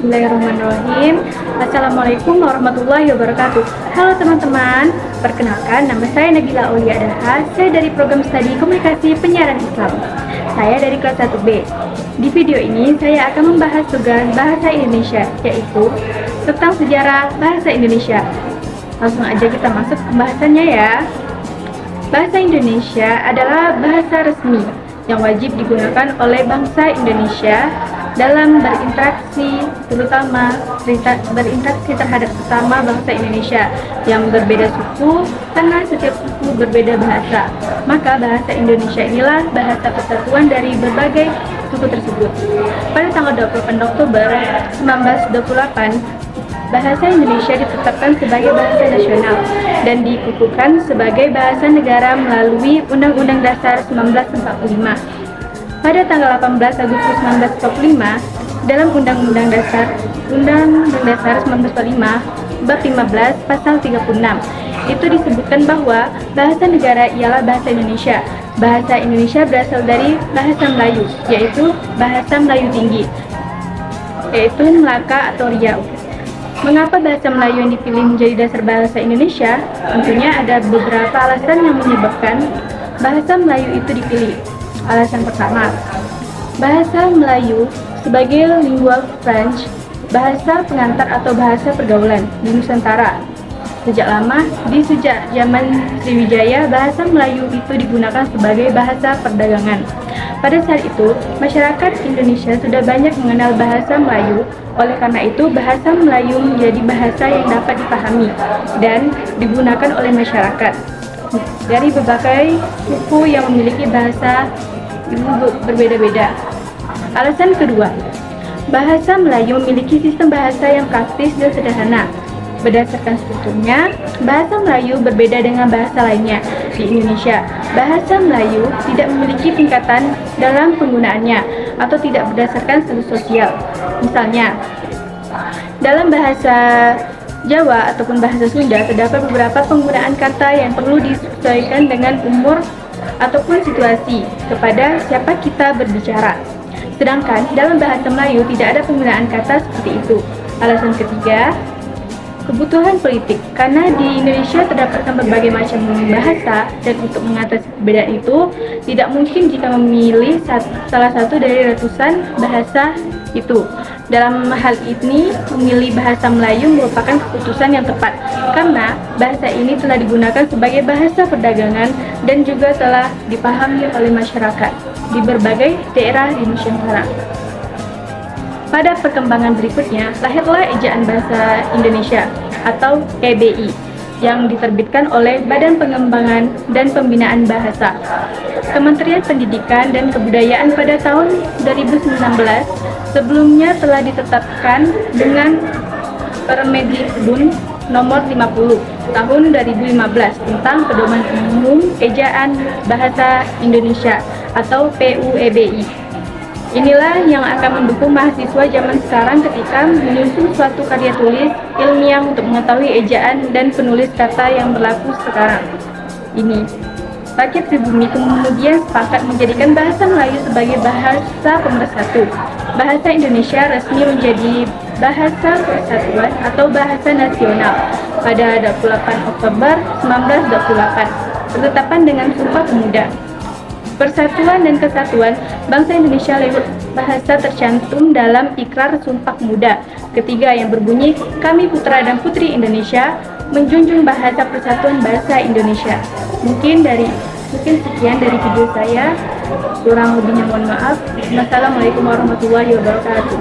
Bismillahirrahmanirrahim. Assalamualaikum warahmatullahi wabarakatuh. Halo teman-teman, perkenalkan nama saya Nabila Aulia Daha. Saya dari program studi komunikasi penyiaran Islam. Saya dari kelas 1B. Di video ini saya akan membahas tugas bahasa Indonesia, yaitu tentang sejarah bahasa Indonesia. Langsung aja kita masuk ke pembahasannya ya. Bahasa Indonesia adalah bahasa resmi yang wajib digunakan oleh bangsa Indonesia dalam berinteraksi, terutama berinteraksi terhadap sesama bangsa Indonesia yang berbeda suku, karena setiap suku berbeda bahasa. Maka bahasa Indonesia inilah bahasa persatuan dari berbagai suku tersebut. Pada tanggal 28 Oktober 1928, bahasa Indonesia ditetapkan sebagai bahasa nasional dan dikukuhkan sebagai bahasa negara melalui Undang-Undang Dasar 1945. Pada tanggal 18 Agustus 1945, dalam Undang-Undang Dasar 1945 bab 15 pasal 36, itu disebutkan bahwa bahasa negara ialah bahasa Indonesia. Bahasa Indonesia berasal dari bahasa Melayu, yaitu bahasa Melayu tinggi, yaitu Melaka atau Riau. Mengapa bahasa Melayu yang dipilih menjadi dasar bahasa Indonesia? Tentunya ada beberapa alasan yang menyebabkan bahasa Melayu itu dipilih. Alasan pertama, bahasa Melayu sebagai lingua franca, bahasa pengantar atau bahasa pergaulan di Nusantara. Sejak zaman Sriwijaya, bahasa Melayu itu digunakan sebagai bahasa perdagangan. Pada saat itu, masyarakat Indonesia sudah banyak mengenal bahasa Melayu. Oleh karena itu, bahasa Melayu menjadi bahasa yang dapat dipahami dan digunakan oleh masyarakat dari berbagai suku yang memiliki bahasa berbeda-beda. Alasan kedua, bahasa Melayu memiliki sistem bahasa yang praktis dan sederhana. Berdasarkan strukturnya, bahasa Melayu berbeda dengan bahasa lainnya di Indonesia. Bahasa Melayu tidak memiliki tingkatan dalam penggunaannya atau tidak berdasarkan status sosial. Misalnya, dalam bahasa Jawa ataupun bahasa Sunda terdapat beberapa penggunaan kata yang perlu disesuaikan dengan umur ataupun situasi kepada siapa kita berbicara. Sedangkan dalam bahasa Melayu tidak ada penggunaan kata seperti itu. Alasan ketiga, kebutuhan politik. Karena di Indonesia terdapatkan berbagai macam bahasa dan untuk mengatasi perbedaan itu tidak mungkin jika memilih salah satu dari ratusan bahasa itu. Dalam hal ini, memilih bahasa Melayu merupakan keputusan yang tepat karena bahasa ini telah digunakan sebagai bahasa perdagangan dan juga telah dipahami oleh masyarakat di berbagai daerah di Nusantara. Pada perkembangan berikutnya, lahirlah Ejaan Bahasa Indonesia atau EBI yang diterbitkan oleh Badan Pengembangan dan Pembinaan Bahasa. Kementerian Pendidikan dan Kebudayaan pada tahun 2019 sebelumnya telah ditetapkan dengan Permendikbud nomor 50 tahun 2015 tentang Pedoman Umum Ejaan Bahasa Indonesia atau PUEBI. Inilah yang akan mendukung mahasiswa zaman sekarang ketika menyusun suatu karya tulis ilmiah untuk mengetahui ejaan dan penulis kata yang berlaku sekarang ini. Rakyat pribumi kemudian sepakat menjadikan bahasa Melayu sebagai bahasa pemersatu. Bahasa Indonesia resmi menjadi bahasa persatuan atau bahasa nasional pada 28 Oktober 1928, bertepatan dengan Sumpah Pemuda. Persatuan dan Kesatuan Bangsa Indonesia lewat bahasa tercantum dalam Ikrar Sumpah Pemuda ketiga yang berbunyi, "Kami putra dan putri Indonesia menjunjung bahasa persatuan bangsa Indonesia." Mungkin sekian dari video saya. Kurang lebihnya mohon maaf. Wassalamualaikum warahmatullahi wabarakatuh.